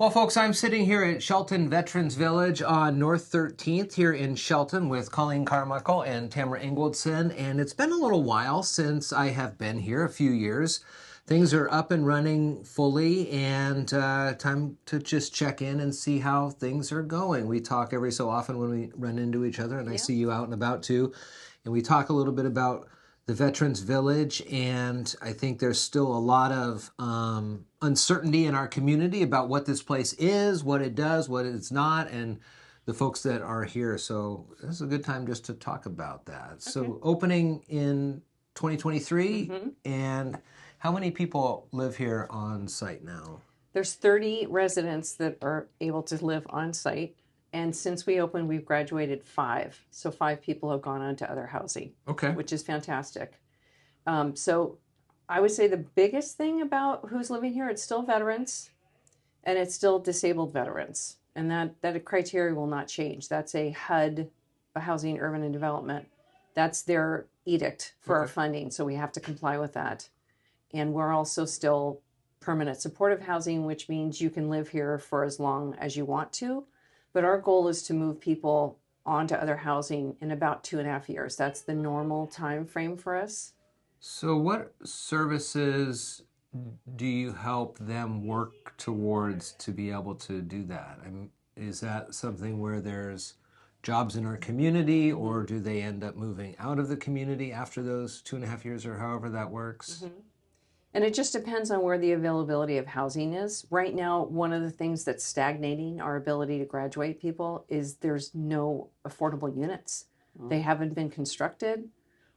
Well, folks, I'm sitting here at Shelton Veterans Village on North 13th here in Shelton with Colleen Carmichael and Tamra Ingwaldson, and it's been a little while since I have been here, a few years. Things are up and running fully, and time to just check in and see how things are going. We talk every so often when we run into each other, and I see you out and about too, and we talk a little bit about the Veterans Village, and I think there's still a lot of uncertainty in our community about what this place is, what it does, what it's not, and the folks that are here. So this is a good time just to talk about that. Okay. So opening in 2023, and how many people live here on site now? There's 30 residents that are able to live on site. And since we opened, we've graduated 5. So 5 people have gone on to other housing, which is fantastic. So I would say the biggest thing about who's living here, it's still veterans and it's still disabled veterans. And that criteria will not change. That's a HUD, a Housing, Urban and Development. That's their edict for our funding. So we have to comply with that. And we're also still permanent supportive housing, which means you can live here for as long as you want to. But our goal is to move people onto other housing in about 2.5 years. That's the normal time frame for us. So what services do you help them work towards to be able to do that? Is that something where there's jobs in our community, or do they end up moving out of the community after those 2.5 years, or however that works? And it just depends on where the availability of housing is. Right now, one of the things that's stagnating our ability to graduate people is there's no affordable units. They haven't been constructed,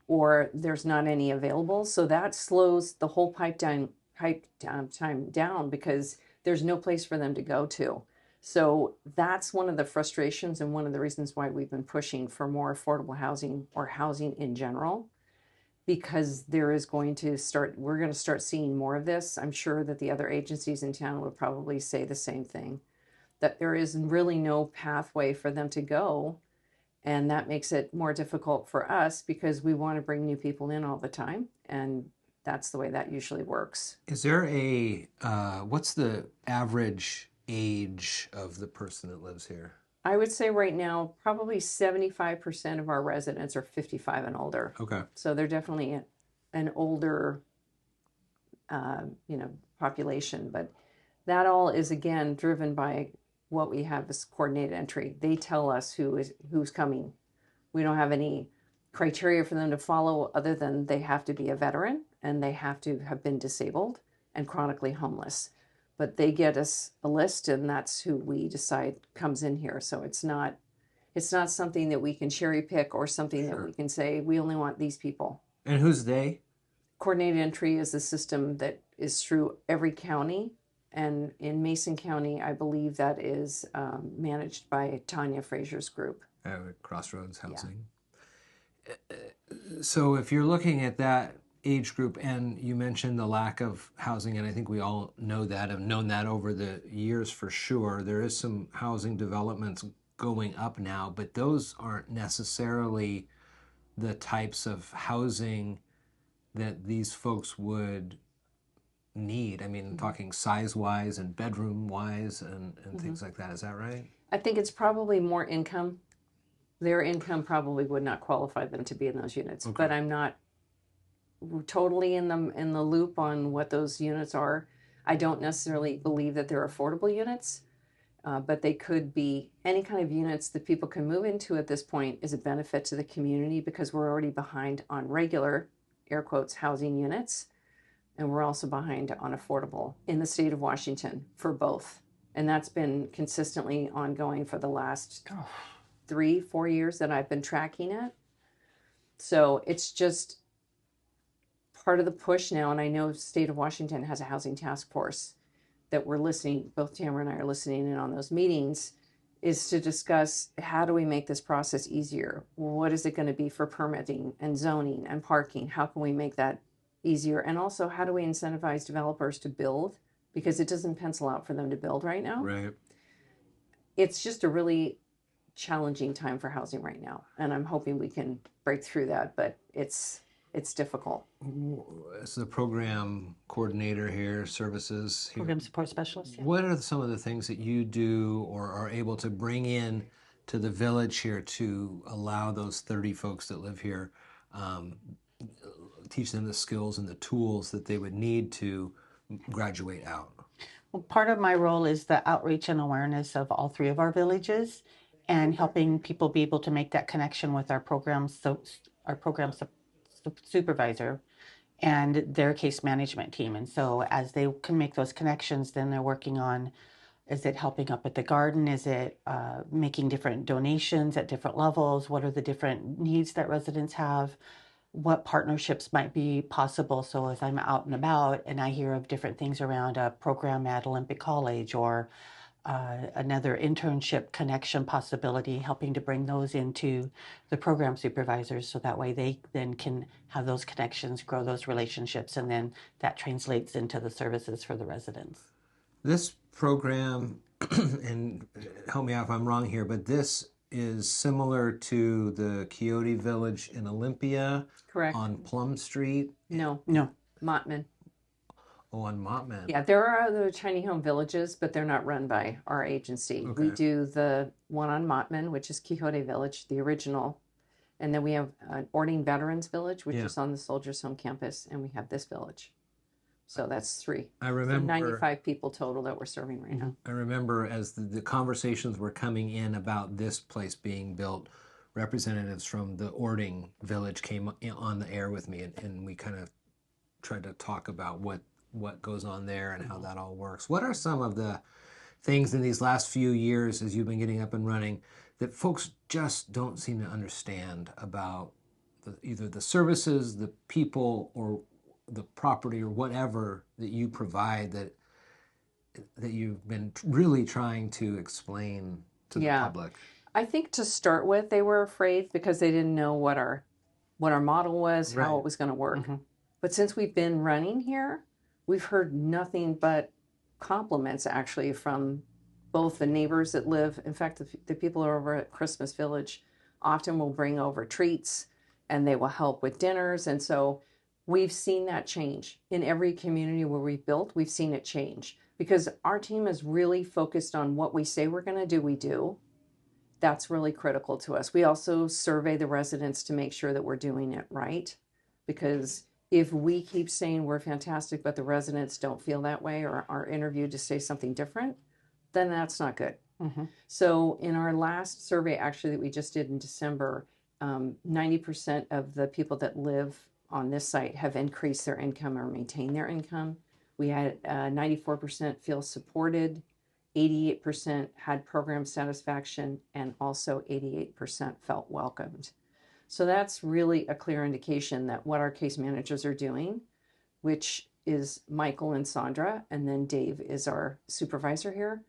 or there's not any available. So that slows the whole time down because there's no place for them to go to. So that's one of the frustrations and one of the reasons why we've been pushing for more affordable housing, or housing in general. Because we're going to start seeing more of this. I'm sure that the other agencies in town would probably say the same thing, that there is really no pathway for them to go. And that makes it more difficult for us because we want to bring new people in all the time. And that's the way that usually works. Is there what's the average age of the person that lives here? I would say right now, probably 75% of our residents are 55 and older. Okay. So they're definitely an older, population. But that all is, again, driven by what we have as coordinated entry. They tell us who's coming. We don't have any criteria for them to follow other than they have to be a veteran and they have to have been disabled and chronically homeless. But they get us a list, and that's who we decide comes in here. So it's not something that we can cherry pick, or something that we can say we only want these people. And who's they? Coordinated entry is a system that is through every county, and in Mason County, I believe that is managed by Tanya Frazier's group. Crossroads Housing. Yeah. So if you're looking at that age group, and you mentioned the lack of housing, and I think we all know that, have known that over the years for sure. There is some housing developments going up now, but those aren't necessarily the types of housing that these folks would need. I mean, talking size-wise and bedroom-wise and things like that. Is that right? I think it's probably more income. Their income probably would not qualify them to be in those units, but I'm not totally in the loop on what those units are. I don't necessarily believe that they're affordable units, but they could be any kind of units that people can move into at this point. Is a benefit to the community because we're already behind on regular, air quotes, housing units, and we're also behind on affordable in the state of Washington for both. And that's been consistently ongoing for the last 3-4 years that I've been tracking it. So it's just part of the push now, and I know the state of Washington has a housing task force that we're listening, both Tamra and I are listening in on those meetings, is to discuss how do we make this process easier? What is it going to be for permitting and zoning and parking? How can we make that easier? And also, how do we incentivize developers to build? Because it doesn't pencil out for them to build right now. Right. It's just a really challenging time for housing right now, and I'm hoping we can break through that, but it's it's difficult. As the program coordinator here, services here, Program support specialist. Yeah. what are some of the things that you do or are able to bring in to the village here to allow those 30 folks that live here, teach them the skills and the tools that they would need to graduate out? Well, part of my role is the outreach and awareness of all three of our villages and helping people be able to make that connection with our programs, so our program supervisor and their case management team. And so as they can make those connections, then they're working on, is it helping up at the garden? Is it making different donations at different levels? What are the different needs that residents have? What partnerships might be possible? So as I'm out and about and I hear of different things around a program at Olympic College or another internship connection possibility, helping to bring those into the program supervisors so that way they then can have those connections, grow those relationships, and then that translates into the services for the residents. This program, and help me out if I'm wrong here, but this is similar to the Quixote Village in Olympia. Correct. On Plum Street. No, Mottman. Oh, on Mottman. Yeah, there are other tiny home villages, but they're not run by our agency. Okay. We do the one on Mottman, which is Quixote Village, the original. And then we have Shelton Veterans Village, which is on the Soldiers Home campus, and we have this village. So that's 3. I remember, so 95 people total that we're serving right now. I remember as the conversations were coming in about this place being built, representatives from the Orting Village came on the air with me, and we kind of tried to talk about what goes on there and how that all works. What are some of the things in these last few years as you've been getting up and running that folks just don't seem to understand about either the services, the people, or the property or whatever that you provide that you've been really trying to explain to the public? I think to start with, they were afraid because they didn't know what our model was, how it was going to work. Mm-hmm. But since we've been running here, we've heard nothing but compliments actually from both the neighbors that live. In fact, the people over at Christmas Village often will bring over treats and they will help with dinners. And so we've seen that change in every community where we've built. We've seen it change because our team is really focused on what we say we're going to do, we do. That's really critical to us. We also survey the residents to make sure that we're doing it right, because if we keep saying we're fantastic, but the residents don't feel that way or are interviewed to say something different, then that's not good. Mm-hmm. So in our last survey, actually, that we just did in December, 90% of the people that live on this site have increased their income or maintained their income. We had 94% feel supported, 88% had program satisfaction, and also 88% felt welcomed. So that's really a clear indication that what our case managers are doing, which is Michael and Sandra, and then Dave is our supervisor here,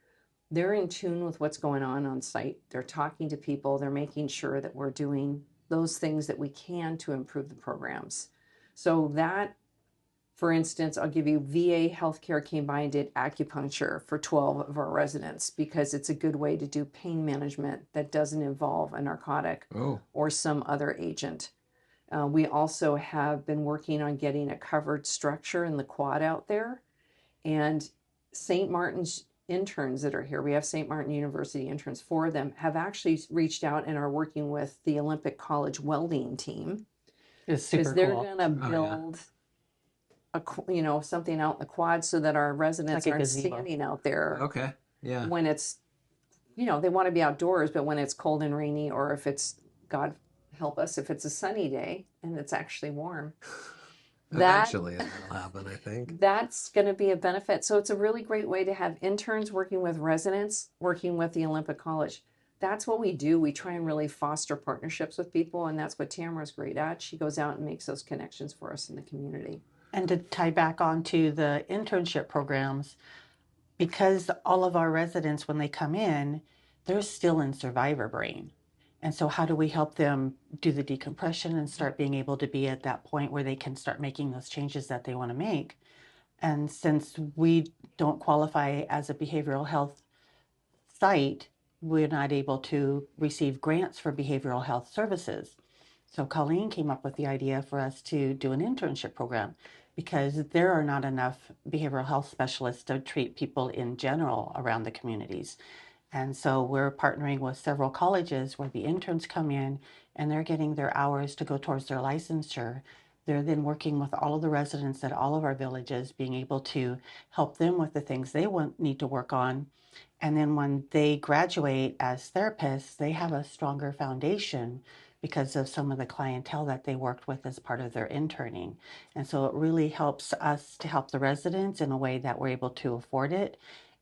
they're in tune with what's going on site. They're talking to people. They're making sure that we're doing those things that we can to improve the programs. So that, for instance, I'll give you VA Healthcare came by and did acupuncture for 12 of our residents because it's a good way to do pain management that doesn't involve a narcotic or some other agent. We also have been working on getting a covered structure in the quad out there. And St. Martin's interns that are here, we have St. Martin University interns, 4 of them have actually reached out and are working with the Olympic College welding team. It's super cool. Because they're going to build something out in the quad so that our residents aren't standing out there. Okay. Yeah. When it's, they want to be outdoors, but when it's cold and rainy, or if it's, God help us, if it's a sunny day and it's actually warm. Eventually that'll happen, I think. That's going to be a benefit. So it's a really great way to have interns working with residents, working with the Olympic College. That's what we do. We try and really foster partnerships with people, and that's what Tamra's great at. She goes out and makes those connections for us in the community. And to tie back onto the internship programs, because all of our residents, when they come in, they're still in survivor brain. And so how do we help them do the decompression and start being able to be at that point where they can start making those changes that they want to make? And since we don't qualify as a behavioral health site, we're not able to receive grants for behavioral health services. So Colleen came up with the idea for us to do an internship program because there are not enough behavioral health specialists to treat people in general around the communities. And so we're partnering with several colleges where the interns come in and they're getting their hours to go towards their licensure. They're then working with all of the residents at all of our villages, being able to help them with the things they need to work on. And then when they graduate as therapists, they have a stronger foundation because of some of the clientele that they worked with as part of their interning. And so it really helps us to help the residents in a way that we're able to afford it,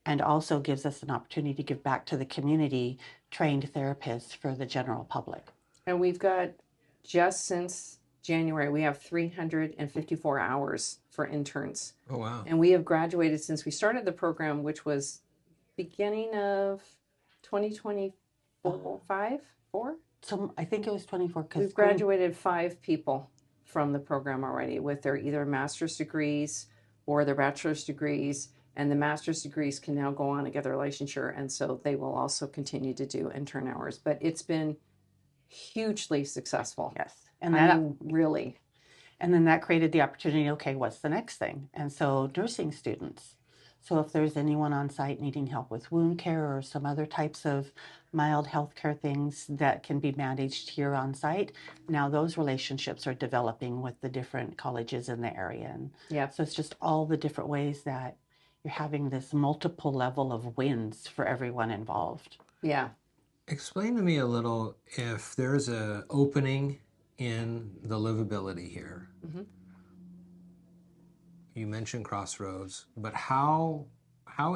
and also gives us an opportunity to give back to the community trained therapists for the general public. And we've got, just since January, we have 354 hours for interns. Oh, wow. And we have graduated since we started the program, which was beginning of 2024, 4? So I think it was 24. We've graduated 5 people from the program already with their either master's degrees or their bachelor's degrees. And the master's degrees can now go on and get their licensure. And so they will also continue to do intern hours. But it's been hugely successful. Yes. And that, really. And then that created the opportunity, okay, what's the next thing? And so nursing students. So if there's anyone on site needing help with wound care or some other types of mild healthcare things that can be managed here on site, now those relationships are developing with the different colleges in the area. And yeah. So it's just all the different ways that you're having this multiple level of wins for everyone involved. Yeah. Explain to me a little if there's an opening in the livability here. Mm-hmm. You mentioned Crossroads, but how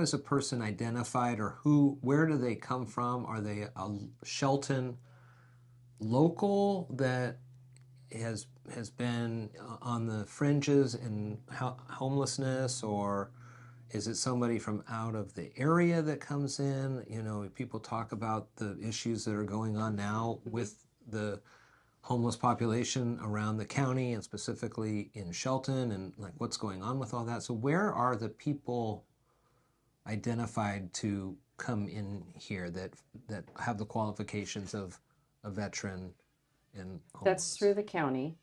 is a person identified, or where do they come from? Are they a Shelton local that has been on the fringes in homelessness, or is it somebody from out of the area that comes in? You know, people talk about the issues that are going on now with the homeless population around the county and specifically in Shelton, and like what's going on with all that. So where are the people identified to come in here that have the qualifications of a veteran and homeless? That's through the county.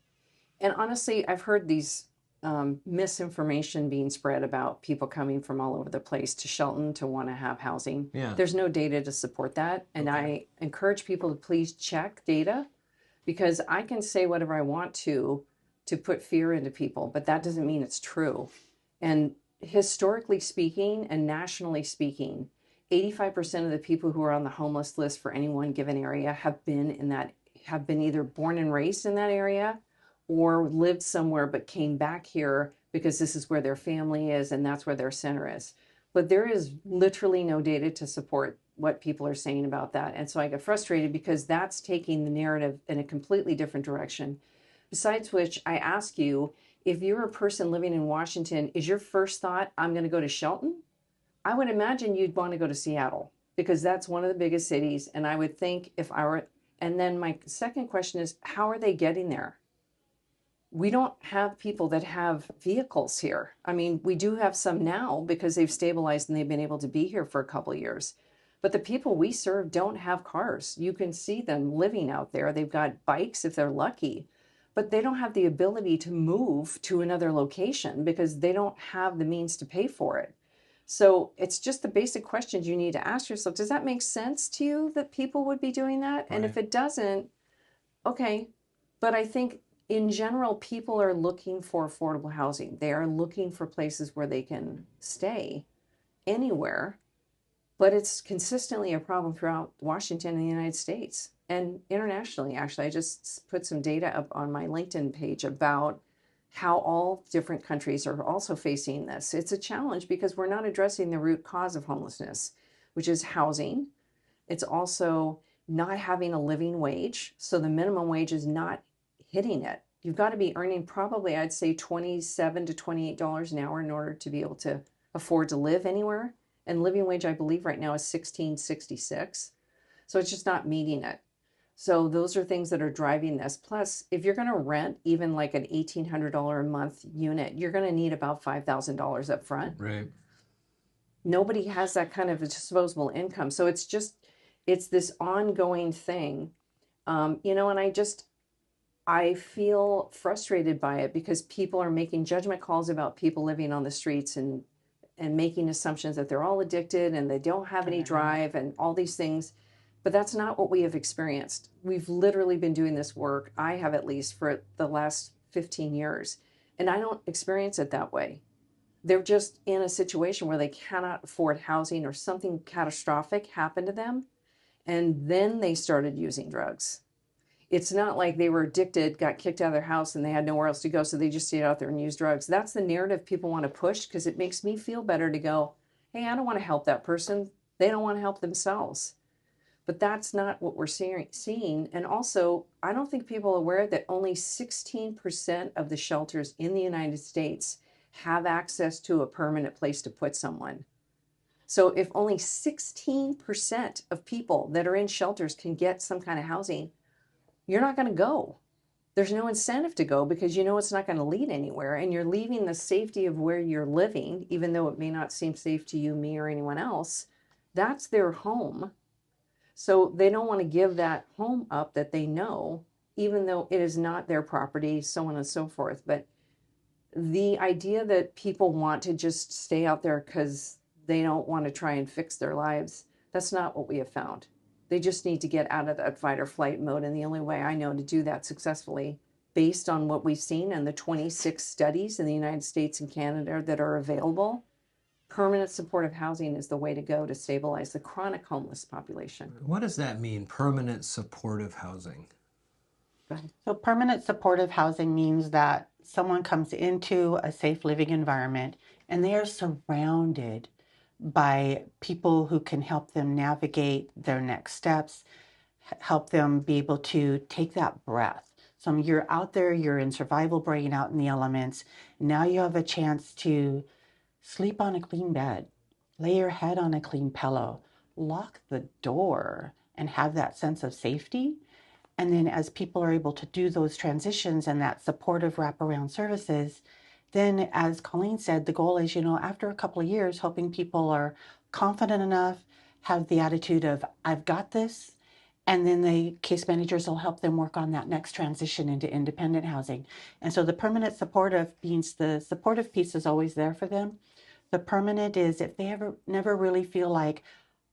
And honestly, I've heard these misinformation being spread about people coming from all over the place to Shelton to want to have housing. Yeah. There's no data to support that. And I encourage people to please check data, because I can say whatever I want to put fear into people, but that doesn't mean it's true. And historically speaking and nationally speaking, 85% of the people who are on the homeless list for any one given area have been either born and raised in that area or lived somewhere but came back here because this is where their family is and that's where their center is. But there is literally no data to support what people are saying about that. And so I get frustrated because that's taking the narrative in a completely different direction. Besides which, I ask you, if you're a person living in Washington, is your first thought, I'm going to go to Shelton? I would imagine you'd want to go to Seattle because that's one of the biggest cities. And I would think if I were, and then my second question is, how are they getting there? We don't have people that have vehicles here. I mean, we do have some now because they've stabilized and they've been able to be here for a couple of years. But the people we serve don't have cars. You can see them living out there. They've got bikes if they're lucky, but they don't have the ability to move to another location because they don't have the means to pay for it. So it's just the basic questions you need to ask yourself. Does that make sense to you that people would be doing that? Right. And if it doesn't, okay. But I think in general, people are looking for affordable housing. They are looking for places where they can stay anywhere. But it's consistently a problem throughout Washington and the United States and internationally. Actually, I just put some data up on my LinkedIn page about how all different countries are also facing this. It's a challenge because we're not addressing the root cause of homelessness, which is housing. It's also not having a living wage. So the minimum wage is not hitting it. You've got to be earning probably, I'd say, $27 to $28 an hour in order to be able to afford to live anywhere. And living wage, I believe right now is $16.66. So it's just not meeting it. So those are things that are driving this. Plus, if you're going to rent even like an $1,800 a month unit, you're going to need about $5,000 up front. Right. Nobody has that kind of a disposable income. So it's this ongoing thing. And I feel frustrated by it because people are making judgment calls about people living on the streets and making assumptions that they're all addicted and they don't have any drive and all these things. But that's not what we have experienced. We've literally been doing this work, I have at least, for the last 15 years. And I don't experience it that way. They're just in a situation where they cannot afford housing or something catastrophic happened to them. And then they started using drugs. It's not like they were addicted, got kicked out of their house, and they had nowhere else to go, so they just stayed out there and used drugs. That's the narrative people want to push because it makes me feel better to go, hey, I don't want to help that person. They don't want to help themselves. But that's not what we're seeing. And also, I don't think people are aware that only 16% of the shelters in the United States have access to a permanent place to put someone. So if only 16% of people that are in shelters can get some kind of housing, you're not going to go. There's no incentive to go because you know it's not going to lead anywhere. And you're leaving the safety of where you're living, even though it may not seem safe to you, me, or anyone else. That's their home. So they don't want to give that home up that they know, even though it is not their property, so on and so forth. But the idea that people want to just stay out there because they don't want to try and fix their lives, that's not what we have found. They just need to get out of that fight or flight mode. And the only way I know to do that successfully, based on what we've seen and the 26 studies in the United States and Canada that are available, permanent supportive housing is the way to go to stabilize the chronic homeless population. What does that mean, permanent supportive housing? So permanent supportive housing means that someone comes into a safe living environment and they are surrounded by people who can help them navigate their next steps, help them be able to take that breath. So you're out there, you're in survival brain, out in the elements. Now you have a chance to sleep on a clean bed, lay your head on a clean pillow, lock the door, and have that sense of safety. And then as people are able to do those transitions and that supportive wraparound services, then as Colleen said, the goal is, after a couple of years, hoping people are confident enough, have the attitude of, I've got this. And then the case managers will help them work on that next transition into independent housing. And so the permanent supportive means the supportive piece is always there for them. The permanent is if they never really feel like,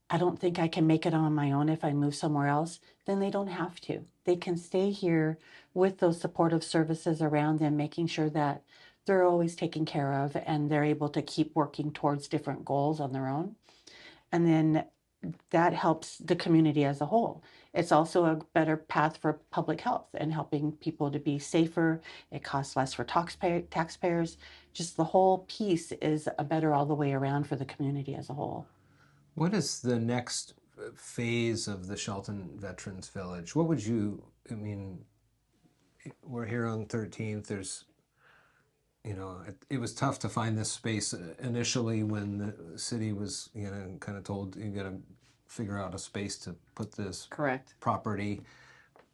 I don't think I can make it on my own if I move somewhere else, then they don't have to. They can stay here with those supportive services around them, making sure that they're always taken care of and they're able to keep working towards different goals on their own. And then that helps the community as a whole. It's also a better path for public health and helping people to be safer. It costs less for taxpayers. Just the whole piece is a better all the way around for the community as a whole. What is the next phase of the Shelton Veterans Village? What would you, we're here on 13th. There's, it was tough to find this space initially when the city was, kind of told you got to figure out a space to put this Correct property.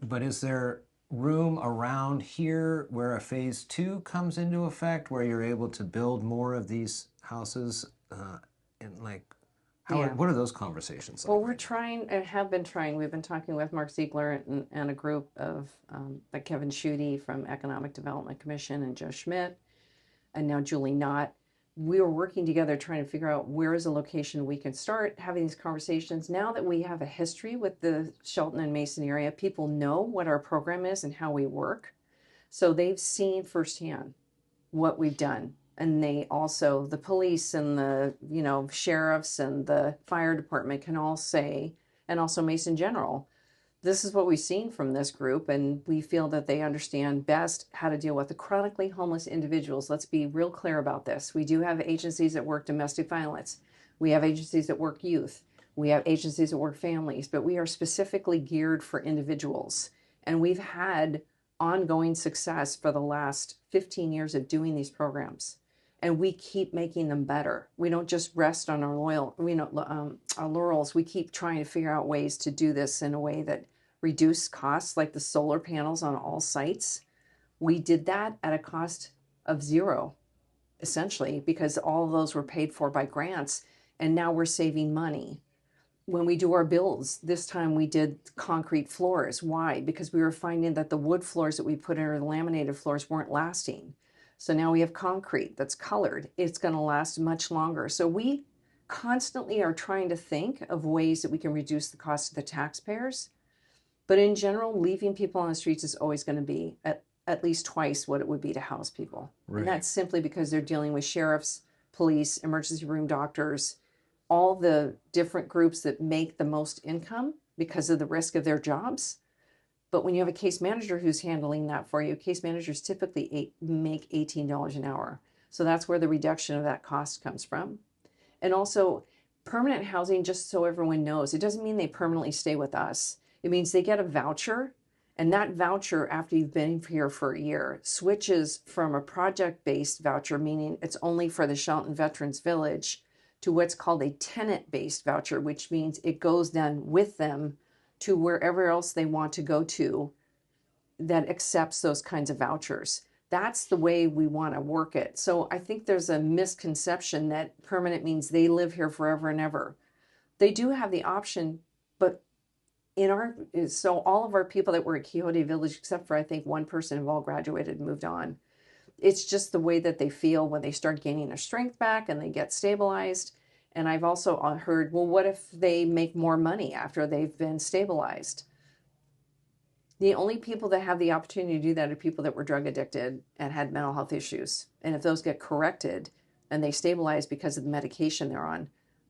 But is there room around here where a phase 2 comes into effect, where you're able to build more of these houses what are those conversations like? Well, we're trying and have been trying. We've been talking with Mark Ziegler and a group of like Kevin Schutte from Economic Development Commission and Joe Schmidt and now Julie Knott. We were working together trying to figure out where is a location we can start having these conversations. Now that we have a history with the Shelton and Mason area, people know what our program is and how we work. So they've seen firsthand what we've done. And they also, the police and the, sheriffs and the fire department can all say, and also Mason General, this is what we've seen from this group. And we feel that they understand best how to deal with the chronically homeless individuals. Let's be real clear about this. We do have agencies that work domestic violence. We have agencies that work youth. We have agencies that work families, but we are specifically geared for individuals. And we've had ongoing success for the last 15 years of doing these programs. And we keep making them better. We don't just rest on our our laurels. We keep trying to figure out ways to do this in a way that reduce costs, like the solar panels on all sites. We did that at a cost of zero, essentially, because all of those were paid for by grants, and now we're saving money. when we do our builds, this time we did concrete floors. Why? Because we were finding that the wood floors that we put in, or the laminated floors, weren't lasting. So now we have concrete that's colored. It's going to last much longer. So we constantly are trying to think of ways that we can reduce the cost to the taxpayers. But in general, leaving people on the streets is always going to be at least twice what it would be to house people. Right. And that's simply because they're dealing with sheriffs, police, emergency room doctors, all the different groups that make the most income because of the risk of their jobs. But when you have a case manager who's handling that for you, case managers typically make $18 an hour. So that's where the reduction of that cost comes from. And also, permanent housing, just so everyone knows, it doesn't mean they permanently stay with us. It means they get a voucher, and that voucher, after you've been here for a year, switches from a project-based voucher, meaning it's only for the Shelton Veterans Village, to what's called a tenant-based voucher, which means it goes then with them to wherever else they want to go to that accepts those kinds of vouchers. That's the way we want to work it. So I think there's a misconception that permanent means they live here forever and ever. They do have the option, but so all of our people that were at Quixote Village, except for I think one person, have all graduated and moved on. It's just the way that they feel when they start gaining their strength back and they get stabilized. And I've also heard, well, what if they make more money after they've been stabilized? The only people that have the opportunity to do that are people that were drug addicted and had mental health issues. And if those get corrected and they stabilize because of the medication they're on,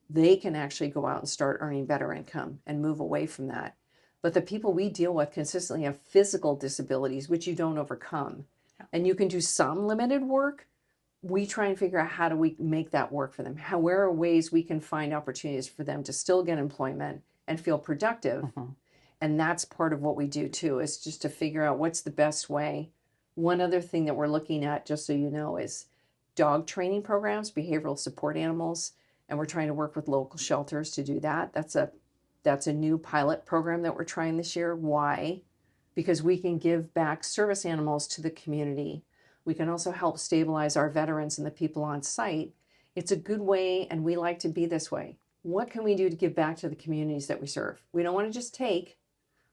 they can actually go out and start earning better income and move away from that. But the people we deal with consistently have physical disabilities, which you don't overcome. And you can do some limited work. We try and figure out how do we make that work for them. Where are ways we can find opportunities for them to still get employment and feel productive. Mm-hmm. And that's part of what we do too, is just to figure out what's the best way. One other thing that we're looking at, just so you know, is dog training programs, behavioral support animals. And we're trying to work with local shelters to do that. That's a new pilot program that we're trying this year. Why? Because we can give back service animals to the community. We can also help stabilize our veterans and the people on site. It's a good way, and we like to be this way. What can we do to give back to the communities that we serve? We don't want to just take.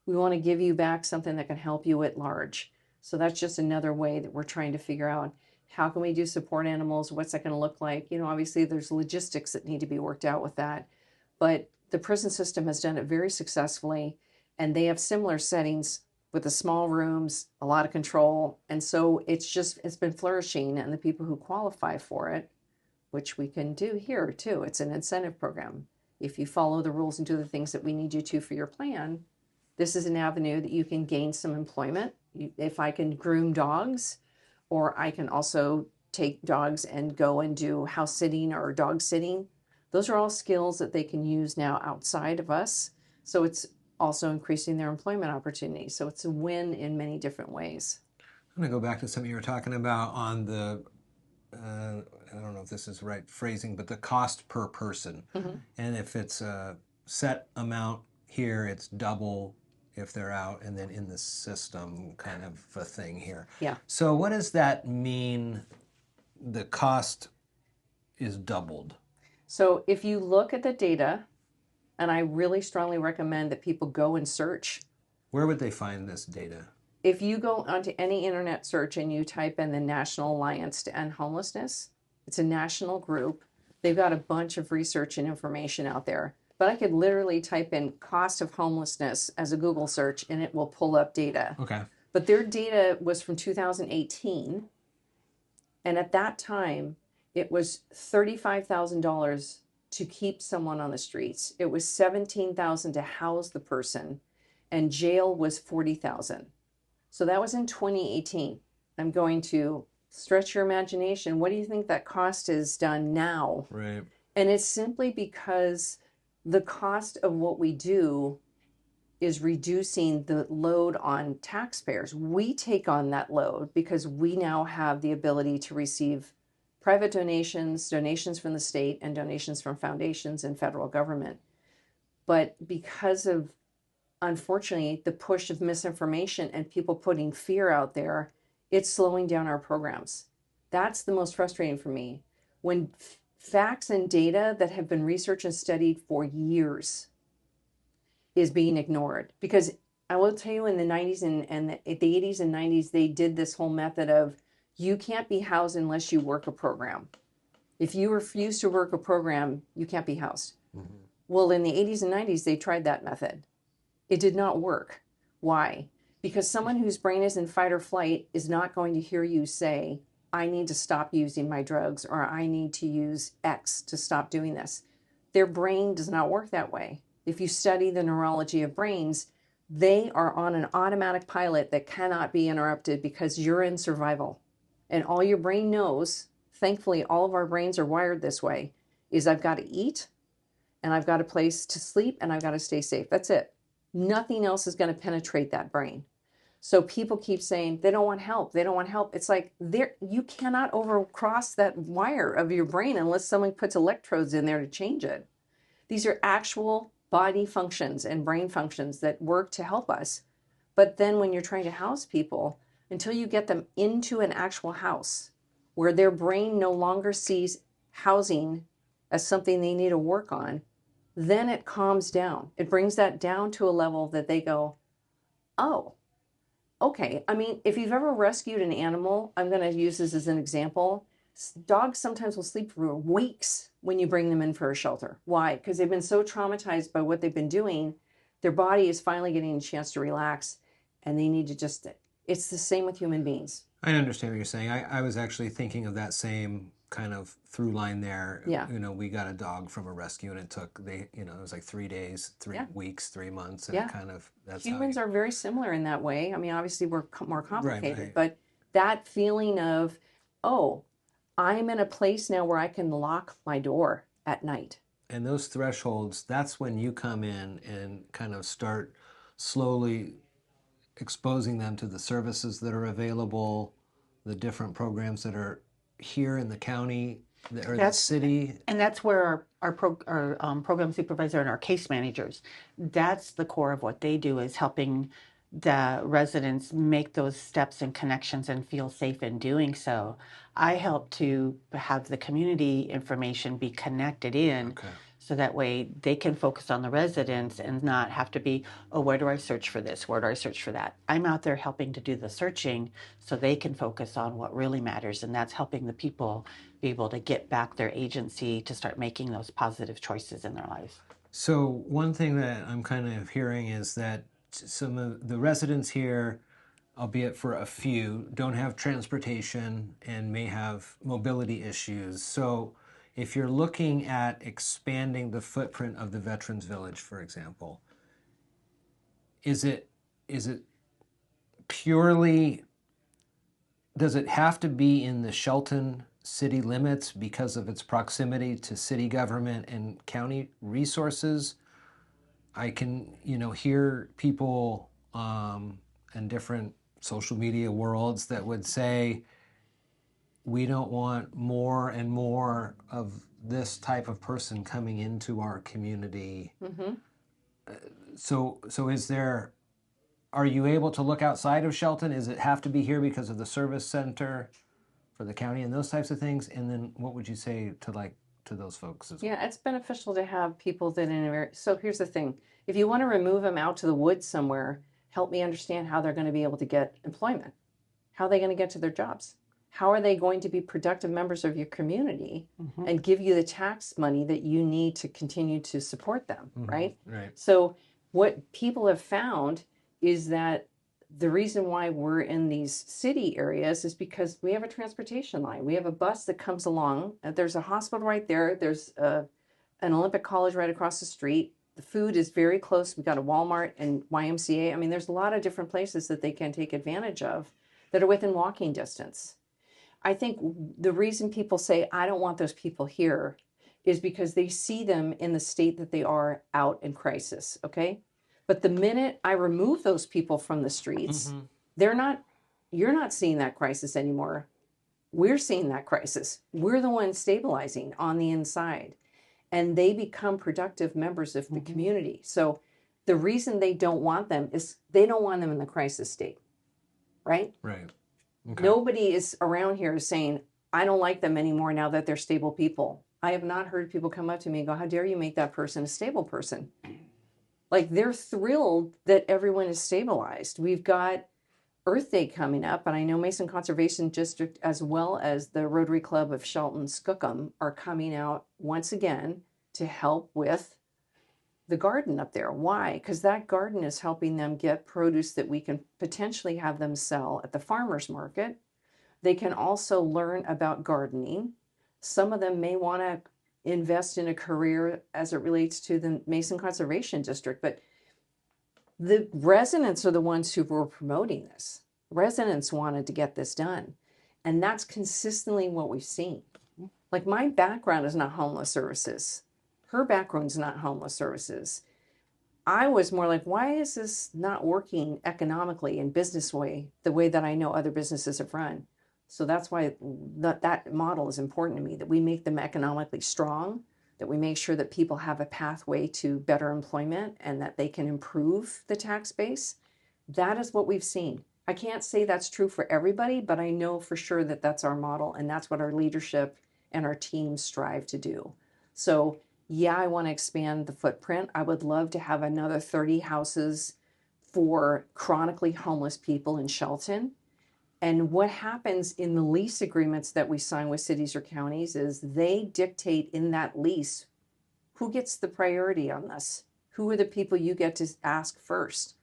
We want to give you back something that can help you at large. So that's just another way that we're trying to figure out, how can we do support animals? What's that going to look like? Obviously there's logistics that need to be worked out with that. But the prison system has done it very successfully, and they have similar settings with the small rooms, a lot of control. And so it's been flourishing, and the people who qualify for it, which we can do here too, it's an incentive program. If you follow the rules and do the things that we need you to for your plan, this is an avenue that you can gain some employment. If I can groom dogs, or I can also take dogs and go and do house sitting or dog sitting. Those are all skills that they can use now outside of us. So it's also increasing their employment opportunities. So it's a win in many different ways. I'm going to go back to something you were talking about on the, I don't know if this is the right phrasing, but the cost per person. Mm-hmm. And if it's a set amount here, it's double if they're out, and then in the system kind of a thing here. Yeah. So what does that mean, the cost is doubled? So if you look at the data, and I really strongly recommend that people go and search. Where would they find this data? If you go onto any internet search and you type in the National Alliance to End Homelessness, it's a national group. They've got a bunch of research and information out there. But I could literally type in cost of homelessness as a Google search, and it will pull up data. Okay. But their data was from 2018. And at that time, it was $35,000 to keep someone on the streets. It was $17,000 to house the person, and jail was $40,000. So that was in 2018. I'm going to stretch your imagination. What do you think that cost is done now? Right. And it's simply because the cost of what we do is reducing the load on taxpayers. We take on that load because we now have the ability to receive private donations, donations from the state, and donations from foundations and federal government. But because of, unfortunately, the push of misinformation and people putting fear out there, it's slowing down our programs. That's the most frustrating for me. When facts and data that have been researched and studied for years is being ignored. Because I will tell you, in the 90s and the 80s and 90s, they did this whole method of, you can't be housed unless you work a program. If you refuse to work a program, you can't be housed. Mm-hmm. Well, in the 80s and 90s, they tried that method. It did not work. Why? Because someone whose brain is in fight or flight is not going to hear you say, I need to stop using my drugs, or I need to use X to stop doing this. Their brain does not work that way. If you study the neurology of brains, they are on an automatic pilot that cannot be interrupted because you're in survival. And all your brain knows, thankfully all of our brains are wired this way, is I've got to eat, and I've got a place to sleep, and I've got to stay safe. That's it. Nothing else is going to penetrate that brain. So people keep saying they don't want help. They don't want help. It's like you cannot overcross that wire of your brain unless someone puts electrodes in there to change it. These are actual body functions and brain functions that work to help us. But then when you're trying to house people, until you get them into an actual house where their brain no longer sees housing as something they need to work on, then it calms down. It brings that down to a level that they go, oh, okay. I mean, if you've ever rescued an animal, I'm going to use this as an example. Dogs sometimes will sleep for weeks when you bring them in for a shelter. Why? Because they've been so traumatized by what they've been doing. Their body is finally getting a chance to relax, and they need to just, it's the same with human beings. I understand what you're saying. I was actually thinking of that same kind of through line there. Yeah. You know, we got a dog from a rescue, and it was like 3 days, 3 weeks, 3 months, and Yeah. it kind of, that's Humans are very similar in that way. I mean, obviously we're more complicated, Right. but that feeling of, oh, I'm in a place now where I can lock my door at night. And those thresholds, that's when you come in and kind of start slowly exposing them to the services that are available, the different programs that are here in the county or the city. And that's where our program supervisor and our case managers, that's the core of what they do, is helping the residents make those steps and connections and feel safe in doing so. I help to have the community information be connected in. Okay. So that way they can focus on the residents and not have to be, oh, where do I search for this? Where do I search for that? I'm out there helping to do the searching so they can focus on what really matters. And that's helping the people be able to get back their agency to start making those positive choices in their lives. So one thing that I'm kind of hearing is that some of the residents here, albeit for a few, don't have transportation and may have mobility issues. So if you're looking at expanding the footprint of the Veterans Village, for example, is it purely, does it have to be in the Shelton city limits because of its proximity to city government and county resources? I can, hear people in different social media worlds that would say, we don't want more and more of this type of person coming into our community. Mm-hmm. So are you able to look outside of Shelton? Does it have to be here because of the service center for the county and those types of things? And then what would you say to those folks as well? Yeah, it's beneficial to have people that so here's the thing. If you want to remove them out to the woods somewhere, help me understand how they're going to be able to get employment. How are they going to get to their jobs? How are they going to be productive members of your community and give you the tax money that you need to continue to support them, right? Right. So what people have found is that the reason why we're in these city areas is because we have a transportation line. We have a bus that comes along. There's a hospital right there. There's an Olympic College right across the street. The food is very close. We've got a Walmart and YMCA. I mean, there's a lot of different places that they can take advantage of that are within walking distance. I think the reason people say, I don't want those people here, is because they see them in the state that they are out in crisis, okay? But the minute I remove those people from the streets, you're not seeing that crisis anymore. We're seeing that crisis. We're the ones stabilizing on the inside. And they become productive members of the community. So the reason they don't want them is they don't want them in the crisis state, right? Right. Okay. Nobody is around here saying, I don't like them anymore now that they're stable people. I have not heard people come up to me and go, how dare you make that person a stable person? Like they're thrilled that everyone is stabilized. We've got Earth Day coming up, and I know Mason Conservation District as well as the Rotary Club of Shelton Skookum are coming out once again to help with the garden up there. Why? Because that garden is helping them get produce that we can potentially have them sell at the farmers market. They can also learn about gardening. Some of them may want to invest in a career as it relates to the Mason Conservation District, but the residents are the ones who were promoting this. Residents wanted to get this done. And that's consistently what we've seen. Like my background is not homeless services. Her background's not homeless services. I was more like, why is this not working economically in business way, the way that I know other businesses have run? So that's why that model is important to me, that we make them economically strong, that we make sure that people have a pathway to better employment and that they can improve the tax base. That is what we've seen. I can't say that's true for everybody, but I know for sure that that's our model and that's what our leadership and our teams strive to do. So yeah, I want to expand the footprint. I would love to have another 30 houses for chronically homeless people in Shelton. And what happens in the lease agreements that we sign with cities or counties is they dictate in that lease who gets the priority on this. Who are the people you get to ask first?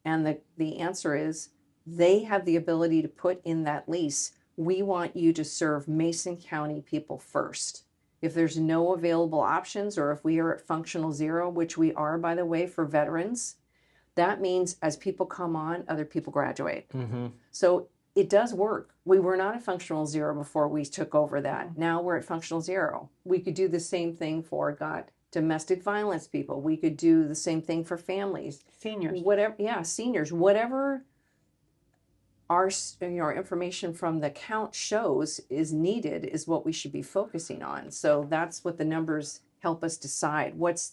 And the answer is they have the ability to put in that lease, we want you to serve Mason County people first. If there's no available options, or if we are at functional zero, which we are, by the way, for veterans, that means as people come on, other people graduate. Mm-hmm. So it does work. We were not at functional zero before we took over that. Now we're at functional zero. We could do the same thing for domestic violence people. We could do the same thing for families. Seniors. Whatever, yeah, seniors. Whatever our information from the count shows is needed is what we should be focusing on. So that's what the numbers help us decide. What's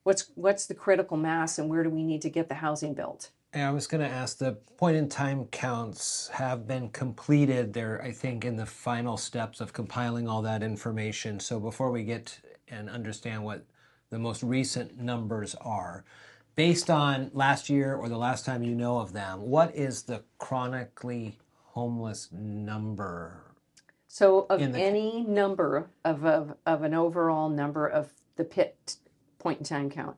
the critical mass and where do we need to get the housing built? And I was going to ask, the point-in-time counts have been completed. They're, I think, in the final steps of compiling all that information. So before we get and understand what the most recent numbers are, based on last year or the last time you know of them, what is the chronically homeless number? So of any number of an overall number of the PIT point-in-time count,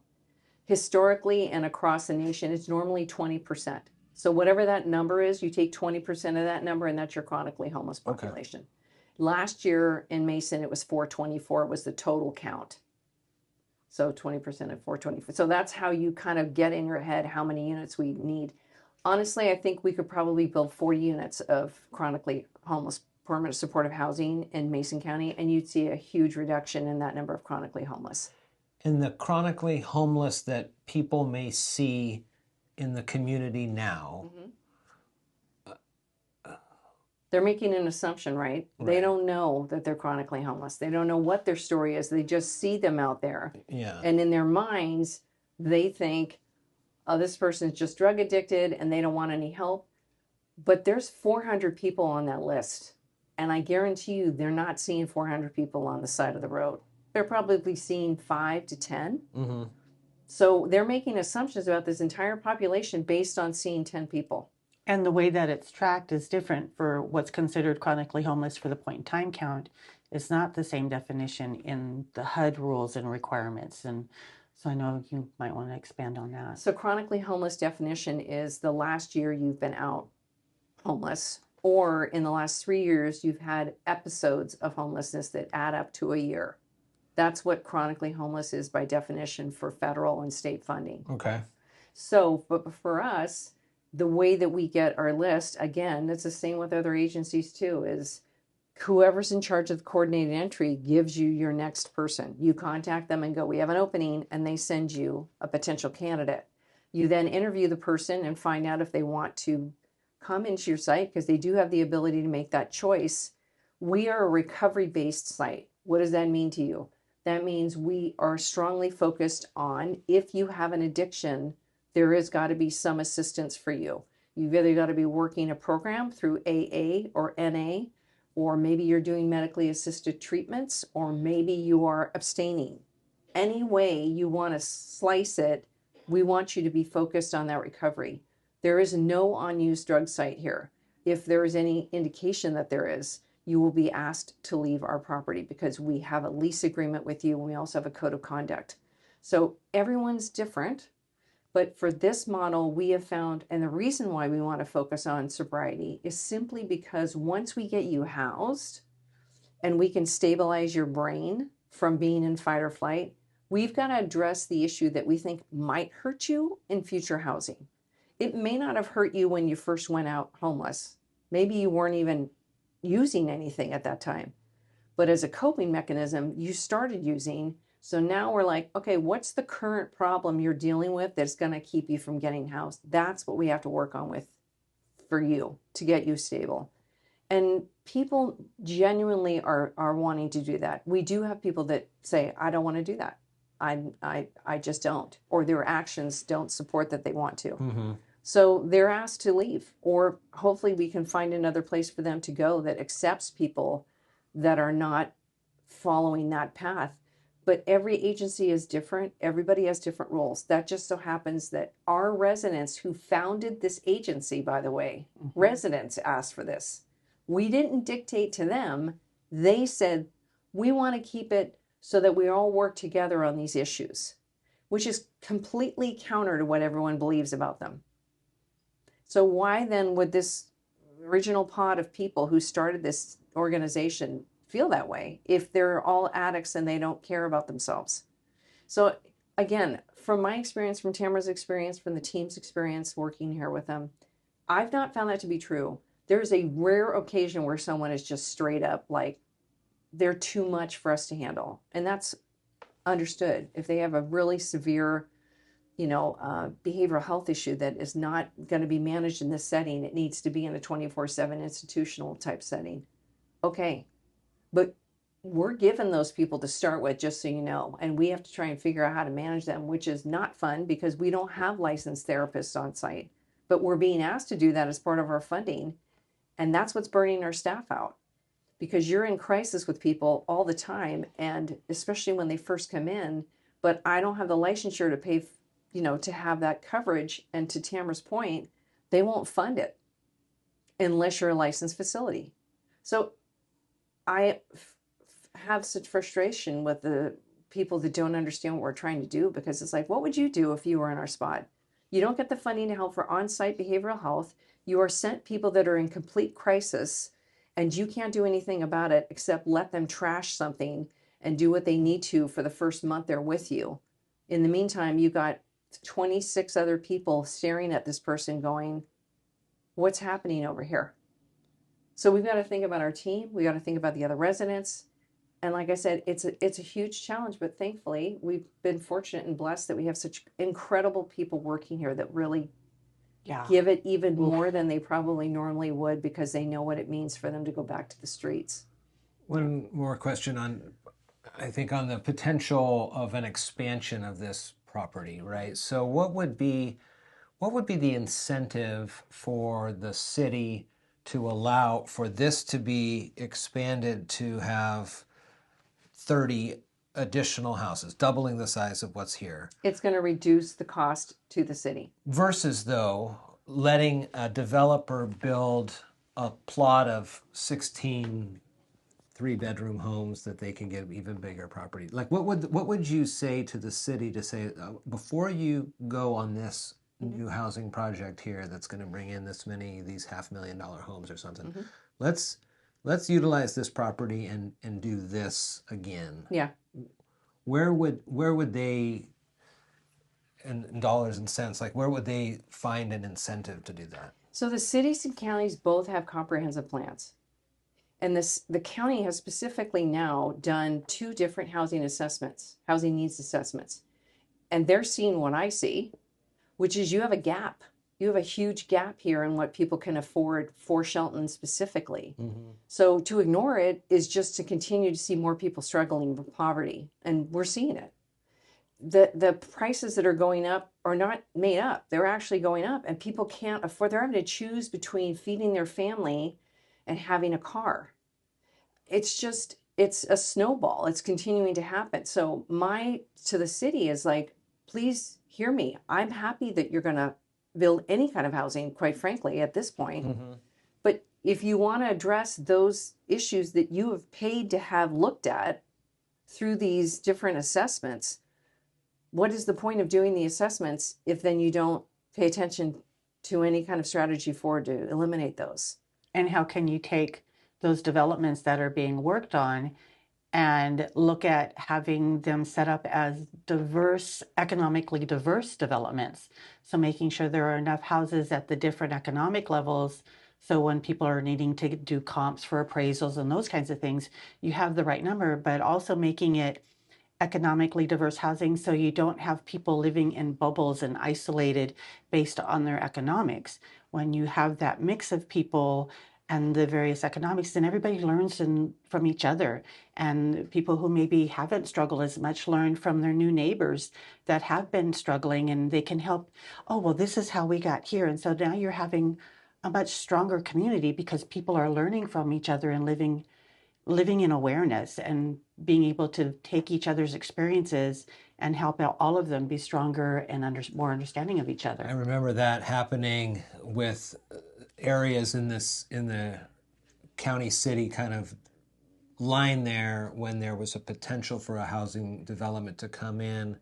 historically and across the nation, it's normally 20%. So whatever that number is, you take 20% of that number and that's your chronically homeless population. Okay. Last year in Mason, it was 424 was the total count. So 20% of 424. So that's how you kind of get in your head how many units we need. Honestly, I think we could probably build 40 units of chronically homeless permanent supportive housing in Mason County, and you'd see a huge reduction in that number of chronically homeless. And the chronically homeless that people may see in the community now, mm-hmm. They're making an assumption, right? They don't know that they're chronically homeless. They don't know what their story is. They just see them out there. Yeah. And in their minds, they think, oh, this person's just drug addicted and they don't want any help. But there's 400 people on that list. And I guarantee you they're not seeing 400 people on the side of the road. They're probably seeing 5 to 10. Mm-hmm. So they're making assumptions about this entire population based on seeing 10 people. And the way that it's tracked is different for what's considered chronically homeless for the point-in-time count. It's not the same definition in the HUD rules and requirements. And so I know you might want to expand on that. So chronically homeless definition is the last year you've been out homeless, or in the last 3 years you've had episodes of homelessness that add up to a year. That's what chronically homeless is by definition for federal and state funding. Okay. So, but for us, the way that we get our list, again, it's the same with other agencies too, is whoever's in charge of the coordinated entry gives you your next person. You contact them and go, we have an opening, and they send you a potential candidate. You then interview the person and find out if they want to come into your site, because they do have the ability to make that choice. We are a recovery-based site. What does that mean to you? That means we are strongly focused on, if you have an addiction, there has got to be some assistance for you. You've either got to be working a program through AA or NA, or maybe you're doing medically assisted treatments, or maybe you are abstaining. Any way you want to slice it, We want you to be focused on that recovery. There is no unused drug site here. If there is any indication that there is, you will be asked to leave our property because we have a lease agreement with you and we also have a code of conduct. So everyone's different, but for this model, we have found, and the reason why we want to focus on sobriety is simply because once we get you housed and we can stabilize your brain from being in fight or flight, we've got to address the issue that we think might hurt you in future housing. It may not have hurt you when you first went out homeless. Maybe you weren't even using anything at that time. But as a coping mechanism, you started using. So now we're like, okay, what's the current problem you're dealing with that's going to keep you from getting housed? That's what we have to work on with for you to get you stable. And people genuinely are wanting to do that. We do have people that say, I don't want to do that. I just don't. Or their actions don't support that they want to. Mm-hmm. So they're asked to leave, or hopefully we can find another place for them to go that accepts people that are not following that path. But every agency is different. Everybody has different roles. That just so happens that our residents who founded this agency, by the way, residents asked for this. We didn't dictate to them. They said, we want to keep it so that we all work together on these issues, which is completely counter to what everyone believes about them. So why then would this original pod of people who started this organization feel that way if they're all addicts and they don't care about themselves? So again, from my experience, from Tamra's experience, from the team's experience working here with them, I've not found that to be true. There's a rare occasion where someone is just straight up like, they're too much for us to handle. And that's understood. If they have a really severe behavioral health issue that is not going to be managed in this setting, it needs to be in a 24/7 institutional type setting. Okay. But we're given those people to start with, just so you know, and we have to try and figure out how to manage them, which is not fun because we don't have licensed therapists on site, but we're being asked to do that as part of our funding. And that's what's burning our staff out, because you're in crisis with people all the time. And especially when they first come in, but I don't have the licensure to pay, to have that coverage. And to Tamra's point, they won't fund it unless you're a licensed facility. So I have such frustration with the people that don't understand what we're trying to do, because it's like, what would you do if you were in our spot? You don't get the funding to help for on-site behavioral health. You are sent people that are in complete crisis, and you can't do anything about it except let them trash something and do what they need to for the first month they're with you. In the meantime, you got 26 other people staring at this person going, what's happening over here? So we've got to think about our team. We got to think about the other residents. And like I said, it's a huge challenge, but thankfully we've been fortunate and blessed that we have such incredible people working here that really give it even more than they probably normally would, because they know what it means for them to go back to the streets. One more question on the potential of an expansion of this property, right? So what would be the incentive for the city to allow for this to be expanded to have 30 additional houses, doubling the size of what's here? It's going to reduce the cost to the city. Versus, though, letting a developer build a plot of 16 three-bedroom homes that they can get even bigger property. Like, what would you say to the city to say, before you go on this new housing project here that's going to bring in these $500,000 homes or something, let's utilize this property and do this again. Yeah. Where would they, in dollars and cents, like where would they find an incentive to do that? So the cities and counties both have comprehensive plans. And the county has specifically now done 2 different housing needs assessments. And they're seeing what I see, which is you have a gap. You have a huge gap here in what people can afford for Shelton specifically. Mm-hmm. So to ignore it is just to continue to see more people struggling with poverty. And we're seeing it. The prices that are going up are not made up. They're actually going up, and people can't afford. They're having to choose between feeding their family and having a car. It's a snowball. It's continuing to happen. So to the city is like, please hear me. I'm happy that you're going to build any kind of housing, quite frankly, at this point. Mm-hmm. But if you want to address those issues that you have paid to have looked at through these different assessments, what is the point of doing the assessments if then you don't pay attention to any kind of strategy forward to eliminate those? And how can you take those developments that are being worked on and look at having them set up as diverse, economically diverse developments? So making sure there are enough houses at the different economic levels. So when people are needing to do comps for appraisals and those kinds of things, you have the right number, but also making it economically diverse housing so you don't have people living in bubbles and isolated based on their economics. When you have that mix of people and the various economics, then everybody learns from each other. And people who maybe haven't struggled as much learn from their new neighbors that have been struggling, and they can help. Oh, well, this is how we got here. And so now you're having a much stronger community because people are learning from each other and living in awareness and being able to take each other's experiences and help out all of them be stronger and more understanding of each other. I remember that happening with areas in the county city kind of line there when there was a potential for a housing development to come in.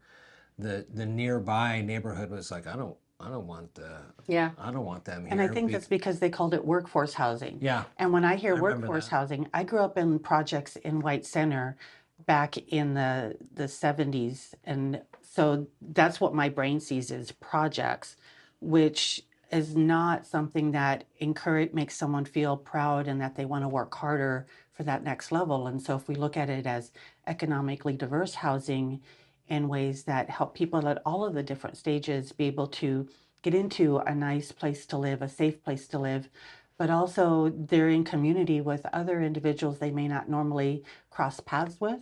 The nearby neighborhood was like, I don't want them here. And I think that's because they called it workforce housing. Yeah. And when I hear workforce housing, I grew up in projects in White Center back in the 70s. And so that's what my brain sees as projects, which is not something that makes someone feel proud and that they want to work harder for that next level. And so if we look at it as economically diverse housing in ways that help people at all of the different stages be able to get into a nice place to live, a safe place to live, but also they're in community with other individuals they may not normally cross paths with.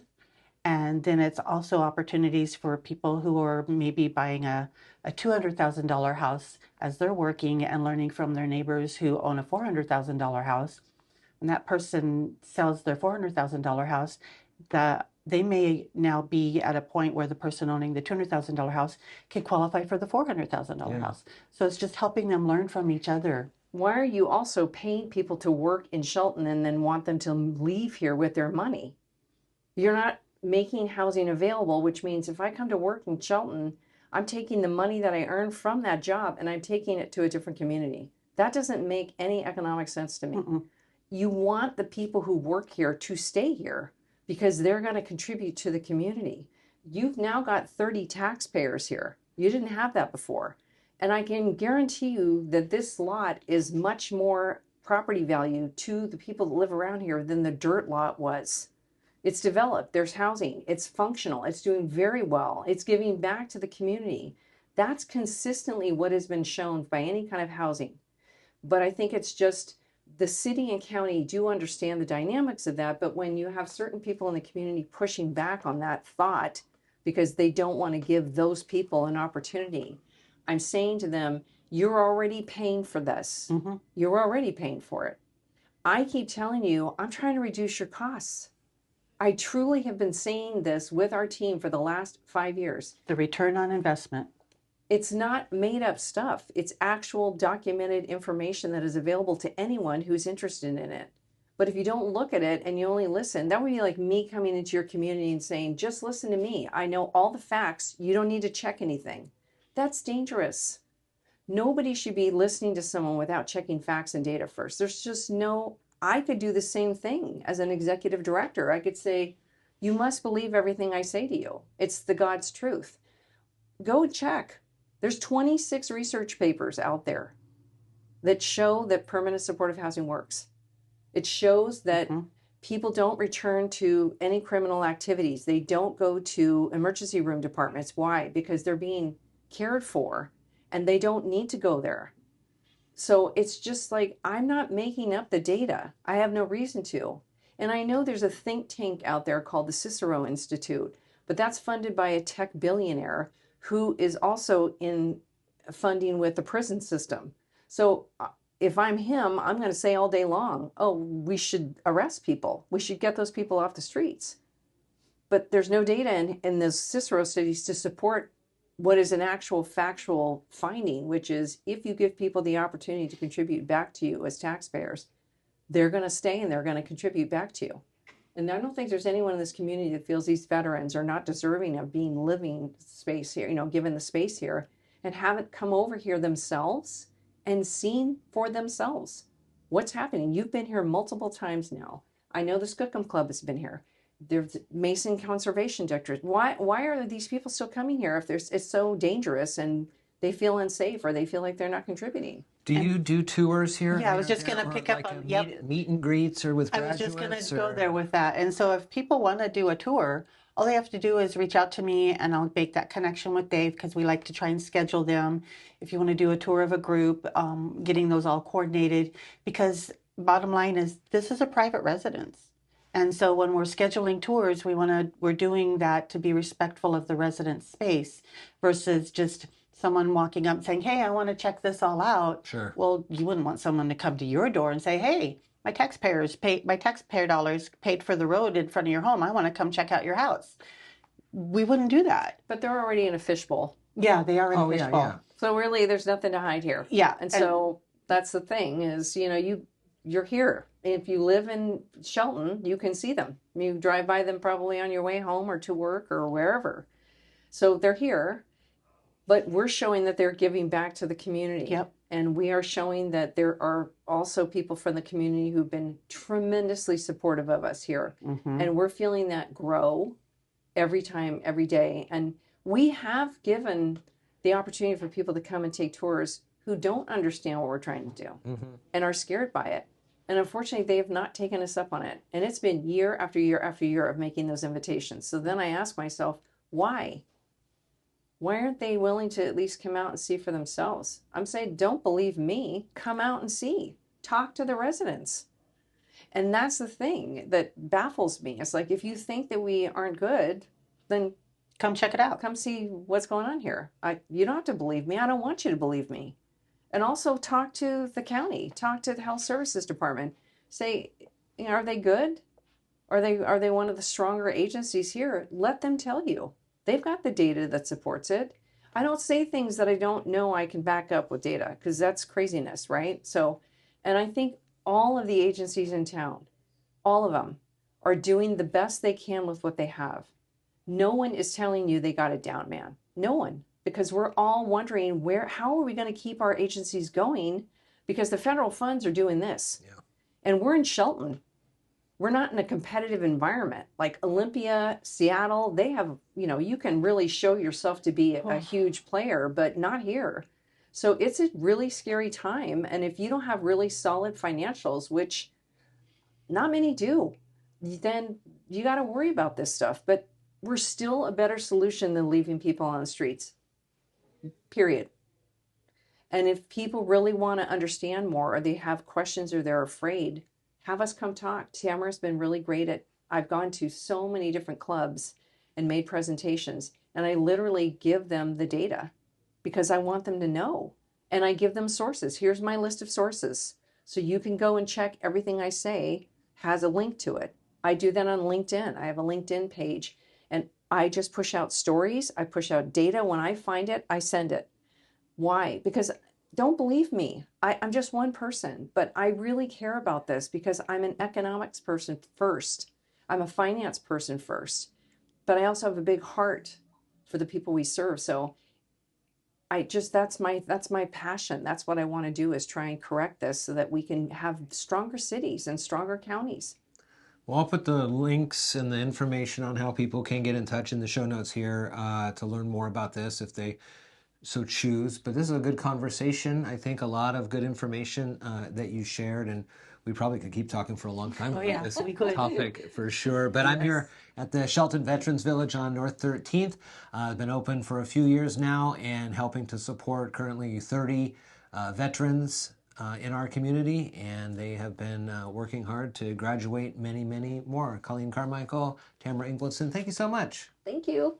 And then it's also opportunities for people who are maybe buying a $200,000 house as they're working and learning from their neighbors who own a $400,000 house. And that person sells their $400,000 house, they may now be at a point where the person owning the $200,000 house can qualify for the $400,000 house. So it's just helping them learn from each other. Why are you also paying people to work in Shelton and then want them to leave here with their money? You're not making housing available, which means if I come to work in Shelton, I'm taking the money that I earn from that job and I'm taking it to a different community. That doesn't make any economic sense to me. Mm-mm. You want the people who work here to stay here because they're going to contribute to the community. You've now got 30 taxpayers here. You didn't have that before. And I can guarantee you that this lot is much more property value to the people that live around here than the dirt lot was. It's developed, there's housing, it's functional, it's doing very well, it's giving back to the community. That's consistently what has been shown by any kind of housing. But I think it's just the city and county do understand the dynamics of that, but when you have certain people in the community pushing back on that thought because they don't want to give those people an opportunity, I'm saying to them, you're already paying for this. Mm-hmm. You're already paying for it. I keep telling you, I'm trying to reduce your costs. I truly have been saying this with our team for the last 5 years. The return on investment. It's not made up stuff. It's actual documented information that is available to anyone who's interested in it. But if you don't look at it and you only listen, that would be like me coming into your community and saying, just listen to me. I know all the facts. You don't need to check anything. That's dangerous. Nobody should be listening to someone without checking facts and data first. There's just I could do the same thing as an executive director. I could say, you must believe everything I say to you. It's the God's truth. Go check. There's 26 research papers out there that show that permanent supportive housing works. It shows that people don't return to any criminal activities. They don't go to emergency room departments. Why? Because they're being cared for and they don't need to go there. So it's just like, I'm not making up the data. I have no reason to. And I know there's a think tank out there called the Cicero Institute, but that's funded by a tech billionaire who is also in funding with the prison system. So if I'm him, I'm going to say all day long, oh, we should arrest people. We should get those people off the streets. But there's no data in those Cicero studies to support what is an actual factual finding, which is if you give people the opportunity to contribute back to you as taxpayers, they're going to stay and they're going to contribute back to you. And I don't think there's anyone in this community that feels these veterans are not deserving of being living space here, given the space here, and haven't come over here themselves and seen for themselves what's happening. You've been here multiple times now. I know the Skookum Club has been here. There's Mason Conservation District. Why are these people still coming here if it's so dangerous and they feel unsafe or they feel like they're not contributing? Do you do tours here? Yeah, I was just going to pick up on meet and greets or with graduates? I was just going to go there with that. And so if people want to do a tour, all they have to do is reach out to me and I'll make that connection with Dave because we like to try and schedule them. If you want to do a tour of a group, getting those all coordinated, because bottom line is this is a private residence. And so when we're scheduling tours, we're doing that to be respectful of the resident space versus just someone walking up saying, hey, I want to check this all out. Sure. Well, you wouldn't want someone to come to your door and say, hey, my taxpayer dollars paid for the road in front of your home. I want to come check out your house. We wouldn't do that. But they're already in a fishbowl. Yeah, they are in a fishbowl. Yeah. So really, there's nothing to hide here. Yeah. And so that's the thing is, you're here. If you live in Shelton, you can see them. You drive by them probably on your way home or to work or wherever. So they're here, but we're showing that they're giving back to the community. Yep. And we are showing that there are also people from the community who've been tremendously supportive of us here. Mm-hmm. And we're feeling that grow every time, every day. And we have given the opportunity for people to come and take tours who don't understand what we're trying to do and are scared by it. And unfortunately, they have not taken us up on it. And it's been year after year after year of making those invitations. So then I ask myself, why? Why aren't they willing to at least come out and see for themselves? I'm saying, don't believe me. Come out and see. Talk to the residents. And that's the thing that baffles me. It's like, if you think that we aren't good, then come check it out. Come see what's going on here. You don't have to believe me. I don't want you to believe me. And also talk to the county, talk to the health services department. Say, are they good? Are they one of the stronger agencies here? Let them tell you. They've got the data that supports it. I don't say things that I don't know I can back up with data because that's craziness, right? So, and I think all of the agencies in town, all of them, are doing the best they can with what they have. No one is telling you they got it down, man. No one. Because we're all wondering how are we going to keep our agencies going? Because the federal funds are doing this. Yeah. And we're in Shelton. We're not in a competitive environment. Like Olympia, Seattle, they have, you can really show yourself to be a huge player, but not here. So it's a really scary time. And if you don't have really solid financials, which not many do, then you got to worry about this stuff. But we're still a better solution than leaving people on the streets. Period. And if people really want to understand more or they have questions or they're afraid, have us come talk. Tamra's been really great I've gone to so many different clubs and made presentations, and I literally give them the data because I want them to know. And I give them sources. Here's my list of sources. So you can go and check everything I say has a link to it. I do that on LinkedIn. I have a LinkedIn page. And I just push out stories. I push out data. When I find it, I send it. Why? Because don't believe me. I'm just one person, but I really care about this because I'm an economics person first. I'm a finance person first, but I also have a big heart for the people we serve. So that's my passion. That's what I want to do is try and correct this so that we can have stronger cities and stronger counties. Well, I'll put the links and the information on how people can get in touch in the show notes here to learn more about this if they so choose. But this is a good conversation. I think a lot of good information that you shared, and we probably could keep talking for a long time about this topic for sure. But I'm here at the Shelton Veterans Village on North 13th. Been open for a few years now and helping to support currently 30 veterans in our community, and they have been working hard to graduate many, many more. Colleen Carmichael, Tamra Ingwaldson, thank you so much. Thank you.